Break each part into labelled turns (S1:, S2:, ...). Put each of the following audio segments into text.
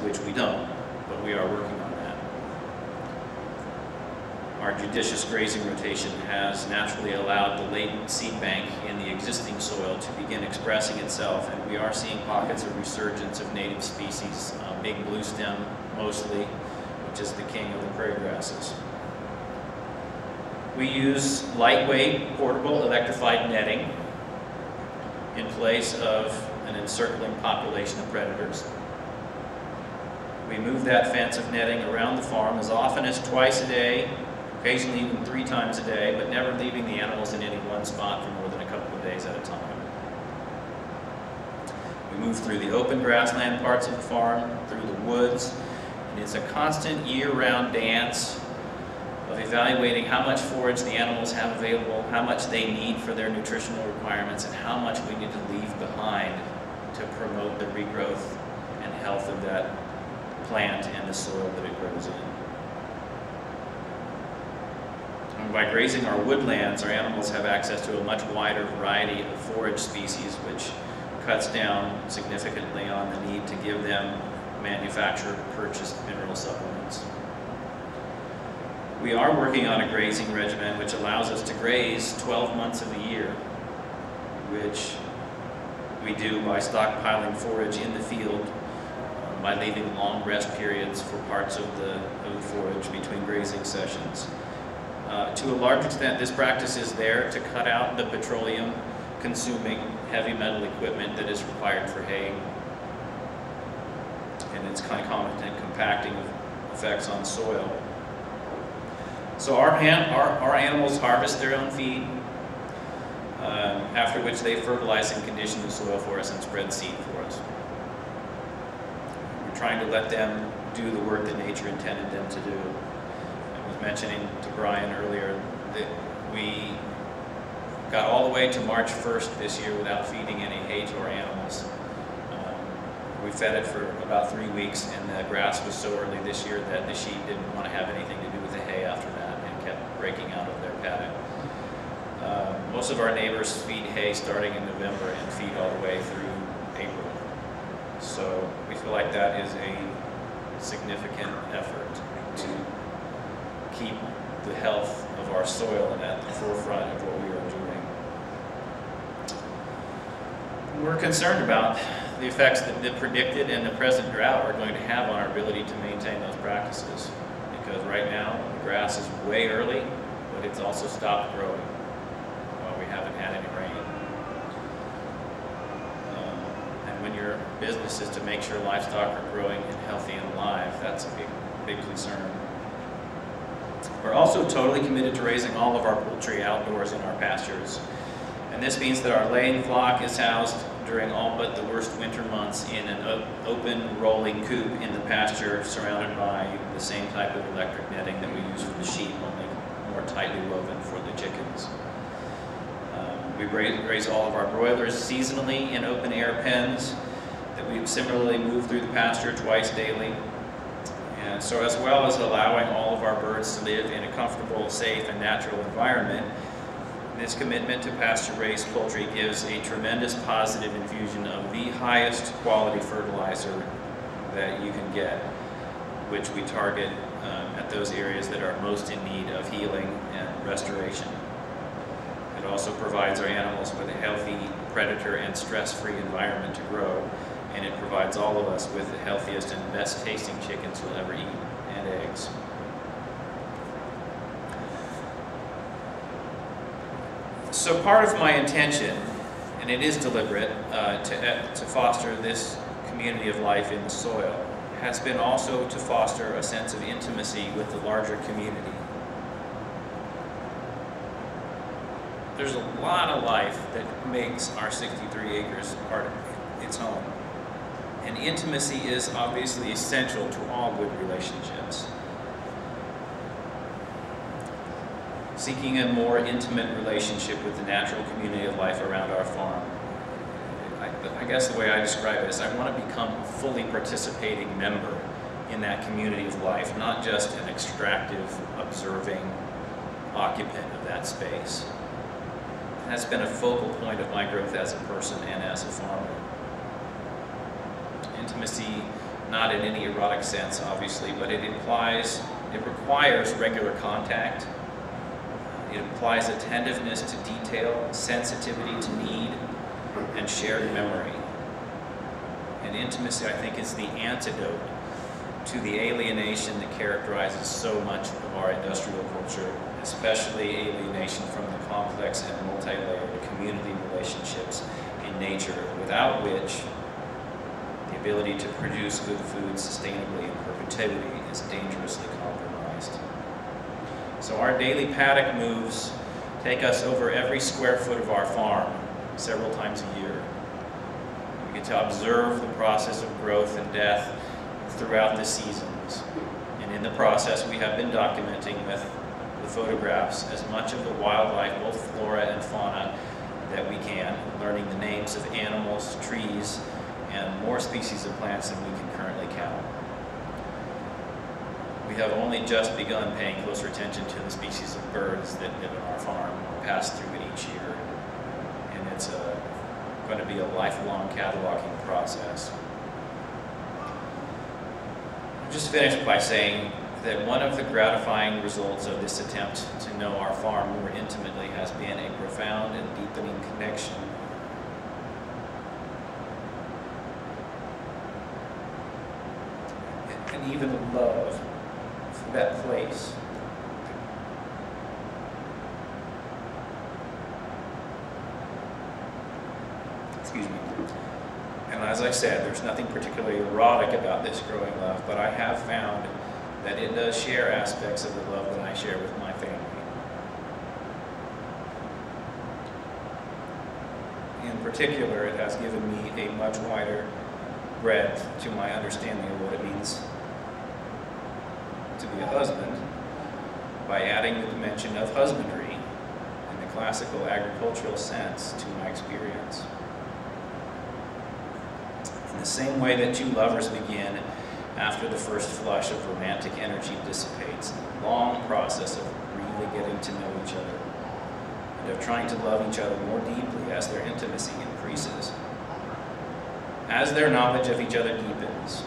S1: which we don't, but we are working on that. Our judicious grazing rotation has naturally allowed the latent seed bank in the existing soil to begin expressing itself, and we are seeing pockets of resurgence of native species, big blue stem mostly, which is the king of the prairie grasses. We use lightweight, portable, electrified netting in place of an encircling population of predators. We move that fence of netting around the farm as often as twice a day, occasionally even 3 times a day, but never leaving the animals in any one spot for more than a couple of days at a time. We move through the open grassland parts of the farm, through the woods, and it's a constant year-round dance of evaluating how much forage the animals have available, how much they need for their nutritional requirements, and how much we need to leave behind to promote the regrowth and health of that plant and the soil that it grows in. And by grazing our woodlands, our animals have access to a much wider variety of forage species, which cuts down significantly on the need to give them manufactured, purchased mineral supplements. We are working on a grazing regimen which allows us to graze 12 months of the year, which we do by stockpiling forage in the field, by leaving long rest periods for parts of the forage between grazing sessions. To a large extent, this practice is there to cut out the petroleum-consuming heavy metal equipment that is required for haying and its concomitant compacting effects on soil. So our animals harvest their own feed, after which they fertilize and condition the soil for us and spread seed for us. We're trying to let them do the work that nature intended them to do. I was mentioning to Brian earlier that we got all the way to March 1st this year without feeding any hay to our animals. We fed it for about 3 weeks, and the grass was so early this year that the sheep didn't want to have anything to do with the hay after that and kept breaking out of their paddock. Most of our neighbors feed hay starting in November and feed all the way through April. So we feel like that is a significant effort to keep the health of our soil at the forefront of what we are doing. We're concerned about the effects that the predicted and the present drought are going to have on our ability to maintain those practices. Because right now, the grass is way early, but it's also stopped growing while we haven't had any rain. And when your business is to make sure livestock are growing and healthy and alive, that's a big concern. We're also totally committed to raising all of our poultry outdoors in our pastures. And this means that our laying flock is housed during all but the worst winter months in an open rolling coop in the pasture surrounded by the same type of electric netting that we use for the sheep, only more tightly woven for the chickens. We raise all of our broilers seasonally in open air pens that we similarly move through the pasture twice daily. And so as well as allowing all of our birds to live in a comfortable, safe, and natural environment, this commitment to pasture-raised poultry gives a tremendous positive infusion of the highest quality fertilizer that you can get, which we target at those areas that are most in need of healing and restoration. It also provides our animals with a healthy, predator and stress-free environment to grow, and it provides all of us with the healthiest and best tasting chickens you'll ever eat, and eggs. So part of my intention, and it is deliberate, to foster this community of life in the soil, has been also to foster a sense of intimacy with the larger community. There's a lot of life that makes our 63 acres part of its home. And intimacy is obviously essential to all good relationships. Seeking a more intimate relationship with the natural community of life around our farm. I guess the way I describe it is I want to become a fully participating member in that community of life, not just an extractive, observing occupant of that space. That's been a focal point of my growth as a person and as a farmer. Intimacy not in any erotic sense, obviously, but it requires regular contact. It implies attentiveness to detail, sensitivity to need, and shared memory. And intimacy, I think, is the antidote to the alienation that characterizes so much of our industrial culture, especially alienation from the complex and multi-layered community relationships in nature, without which the ability to produce good food sustainably in perpetuity is dangerously compromised. So our daily paddock moves take us over every square foot of our farm several times a year. We get to observe the process of growth and death throughout the seasons. And in the process, we have been documenting with the photographs as much of the wildlife, both flora and fauna, that we can, learning the names of animals, trees, and more species of plants than we can currently count. We have only just begun paying closer attention to the species of birds that live on our farm or pass through it each year. And it's going to be a lifelong cataloging process. I'll just finish by saying that one of the gratifying results of this attempt to know our farm more intimately has been a profound and deepening connection and even love for that place. Excuse me. And as I said, there's nothing particularly erotic about this growing love, but I have found that it does share aspects of the love that I share with my family. In particular, it has given me a much wider breadth to my understanding of what it means to be a husband by adding the dimension of husbandry in the classical agricultural sense to my experience. In the same way that two lovers begin after the first flush of romantic energy dissipates, the long process of really getting to know each other and of trying to love each other more deeply as their intimacy increases. As their knowledge of each other deepens,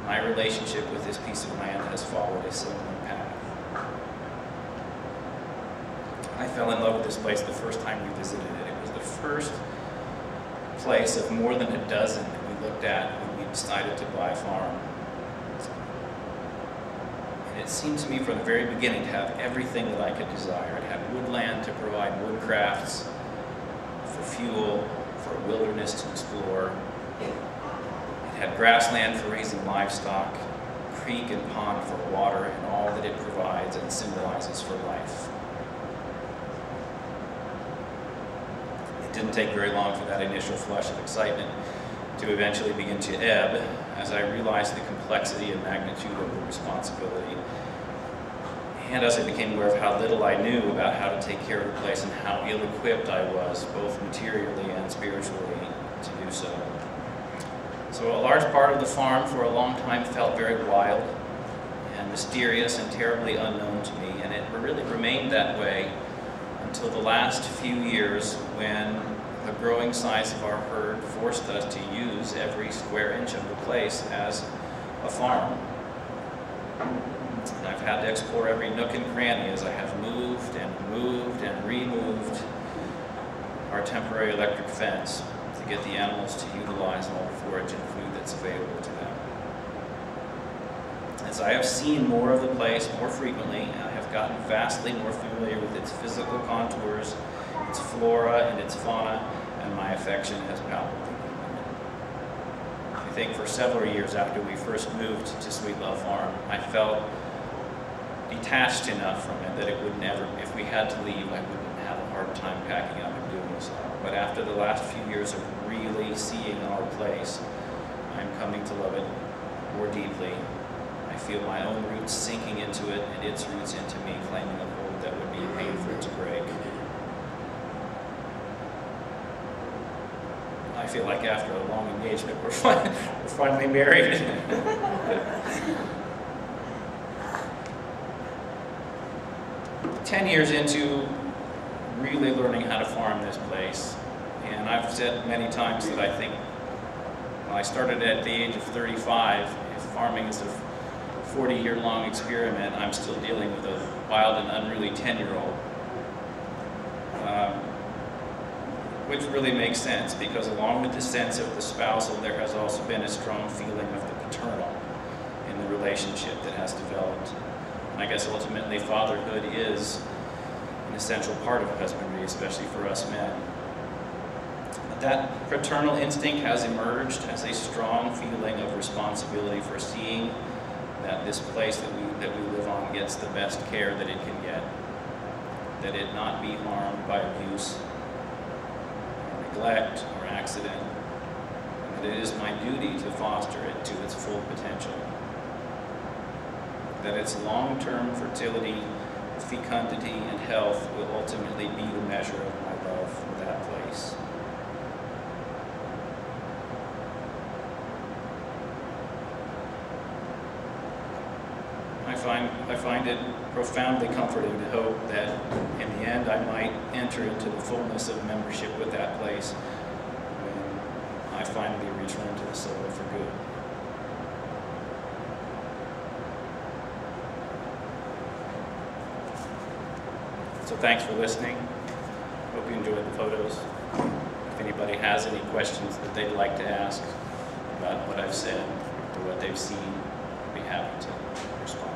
S1: my relationship with this piece of land has followed a similar path. I fell in love with this place the first time we visited it. It was the first place of more than a dozen that we looked at when we decided to buy a farm. And it seemed to me from the very beginning to have everything that I could desire. It had woodland to provide wood crafts, for fuel, for a wilderness to explore. It had grassland for raising livestock, creek and pond for water, and all that it provides and symbolizes for life. It didn't take very long for that initial flush of excitement to eventually begin to ebb as I realized the complexity and magnitude of the responsibility, and as I became aware of how little I knew about how to take care of the place and how ill-equipped I was, both materially and spiritually, to do so. So a large part of the farm for a long time felt very wild and mysterious and terribly unknown to me, and it really remained that way until the last few years when the growing size of our herd forced us to use every square inch of the place as a farm. And I've had to explore every nook and cranny as I have moved and removed our temporary electric fence to get the animals to utilize all the forage and food that's available to them. As I have seen more of the place more frequently, I have gotten vastly more familiar with its physical contours, its flora and its fauna, and my affection has palpably deepened. I think for several years after we first moved to Sweetlove Farm, I felt detached enough from it that it would never, if we had to leave, I wouldn't have a hard time packing up and doing so. But after the last few years of really seeing our place, I'm coming to love it more deeply. I feel my own roots sinking into it and its roots into me, claiming a hold that would be painful to break. I feel like after a long engagement, we're finally married. 10 years into really learning how to farm this place, and I've said many times that I think Well, I started at the age of 35. If farming is a 40-year-long experiment, I'm still dealing with a wild and unruly 10-year-old. Which really makes sense, because along with the sense of the spousal, there has also been a strong feeling of the paternal in the relationship that has developed. And I guess ultimately fatherhood is an essential part of husbandry, especially for us men. But that paternal instinct has emerged as a strong feeling of responsibility for seeing that this place that we live on gets the best care that it can get, that it not be harmed by abuse, neglect, or accident, and that it is my duty to foster it to its full potential. That its long-term fertility, fecundity, and health will ultimately be the measure of my love for that place. I find it profoundly comforting to hope that in the end I might enter into the fullness of membership with that place when I finally return to the soul for good. So thanks for listening. Hope you enjoyed the photos. If anybody has any questions that they'd like to ask about what I've said or what they've seen, I'd be happy to respond.